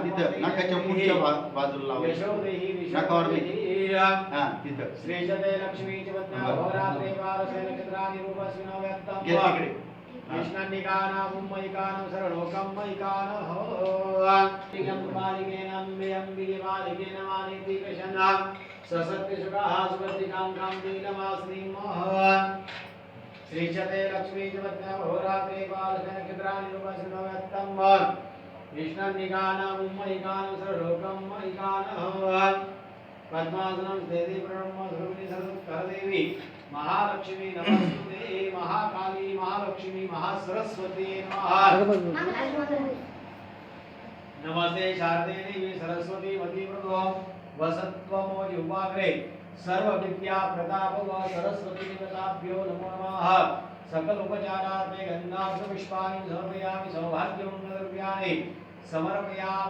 तिथं नाकाच्या पुढच्या बाजूला लावायचं नाकावर नाही हा तिथं श्रीजते लक्ष्मी च वद्या होरात्रे वारसे नक्षत्राणि रूपस्मिनो व्यक्तं घे तिकडे कृष्णनिकानां मुम्मयिकानां सर्वलोकं मयिकानां तिगं बालिकेन अम्बिके बालिकेन मानिति कृष्णा ससत्यसुखाः सुवर्तिकां कान्तिलमास्निं श्रीजते लक्ष्मी च वद्या होरात्रे वारसे नक्षत्राणि रूपस्मिनो व्यक्तं कृष्णनिकानां मुम्मयिकानां सर्वलोकं मयिकानां पद्मासनं देवी ब्रह्मस्वरूपिणी सर्वदेवी महालक्ष्मी नमस्ते महाकाली महालक्ष्मी महासरस्वती नमः नमस्ते शारदे देवी सरस्वती मती प्रभो वसत्वमोजुवाग्रे सर्व विद्या प्रताप व सरस्वती प्रताभ्यो नमो नमः सकल उपचारार्थे गन्धाक्षपुष्पाणि समर्पयामि सौभाग्यमङ्गलद्रव्याणि समर्पयामि।